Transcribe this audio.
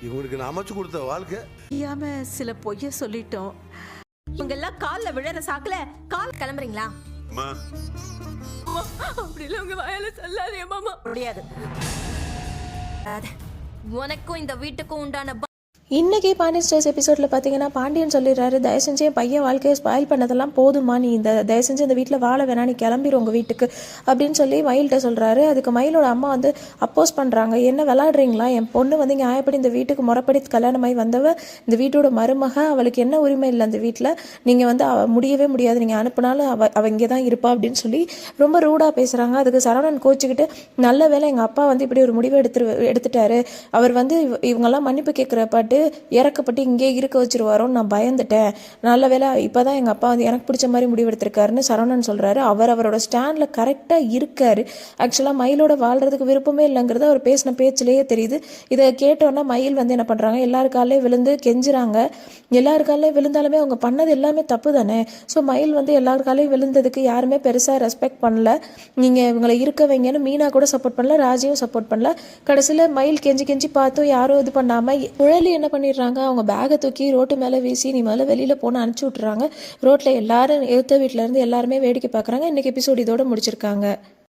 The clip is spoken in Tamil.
இவங்களுக்கு நான் அமைச்சு கொடுத்த வாழ்க்கை தெரியாம சில பொய்ய சொல்லிட்டோம். இவங்க எல்லாம் கால்ல விழற சாக்குல கால் கிளம்புறீங்களா? அம்மா அப்படி இல்ல உங்க வாயால சொல்லாதே மாமா. முடியாது. உனக்கும் இந்த வீட்டுக்கும் உண்டான இன்றைக்கி பாண்டியன் ஸ்டோர்ஸ் எபிசோடில் பார்த்தீங்கன்னா பாண்டியன் சொல்லிடுறாரு, தயவு செஞ்சு என் பையன் வாழ்க்கையை ஸ்பாயில் பண்ணதெல்லாம் போதுமா, நீ தயவு செஞ்சு இந்த வீட்டில் வாழ வேணா, நீ கிளம்பிடு உங்கள் வீட்டுக்கு அப்படின்னு சொல்லி மயில்கிட்ட சொல்கிறாரு. அதுக்கு மயிலோட அம்மா வந்து அப்போஸ் பண்ணுறாங்க. என்ன விளாடுறீங்களா, என் பொண்ணு வந்து நியாயப்படி இந்த வீட்டுக்கு முறைப்படி கல்யாணமாகி வந்தவ, இந்த வீட்டோட மருமக, அவளுக்கு என்ன உரிமை இல்லை அந்த வீட்டில், நீங்கள் வந்து முடியவே முடியாது, நீங்கள் அனுப்புனாலும் அவள் இங்கே தான் இருப்பா அப்படின்னு சொல்லி ரொம்ப ரூடாக பேசுகிறாங்க. அதுக்கு சரவணன் கோச்சிக்கிட்டு, நல்ல வேளை எங்கள் அப்பா வந்து இப்படி ஒரு முடிவை எடுத்துட்டாரு, அவர் வந்து இவங்கெல்லாம் மன்னிப்பு கேட்குற பாட்டு இறக்கப்பட்டு இங்கே இருக்க வச்சிருவாரோன்னு நான் பயந்துட்டேன், நல்ல வேலை இப்போ தான் எங்கள் அப்பா வந்து எனக்கு பிடிச்ச மாதிரி முடிவெடுத்திருக்காருன்னு சரவணன் சொல்கிறாரு. அவரோட ஸ்டாண்டில் கரெக்டாக இருக்கார். ஆக்சுவலாக மயிலோட வாழ்கிறதுக்கு விருப்பமே இல்லைங்கிறது அவர் பேசின பேச்சிலேயே தெரியுது. இதை கேட்டோன்னா மயில் வந்து என்ன பண்ணுறாங்க, எல்லாருக்காலே விழுந்து கெஞ்சுறாங்க. எல்லாருக்காலே விழுந்தாலுமே அவங்க பண்ணது எல்லாமே தப்பு தானே. ஸோ மயில் வந்து எல்லாருக்காலே விழுந்ததுக்கு யாருமே பெருசாக ரெஸ்பெக்ட் பண்ணல. நீங்கள் இவங்களை இருக்க வைங்கன்னு மீனா கூட சப்போர்ட் பண்ணல, ராஜியும் சப்போர்ட் பண்ணல. கடைசியில் மயில் கெஞ்சி கெஞ்சி பார்த்தும் யாரும் இது பண்ணாமல் குழலி என்ன பண்ணிடுறாங்க, அவங்க பேகை தூக்கி ரோட்டு மேலே வீசி நீ மேலே வெளியில் போன அனுப்பிச்சி விட்றாங்க. ரோட்டில் எல்லாரும் எடுத்த வீட்டிலேருந்து எல்லாருமே வேடிக்கை பார்க்குறாங்க. இன்றைக்கி எபிசோட் இதோட முடிச்சிருக்காங்க.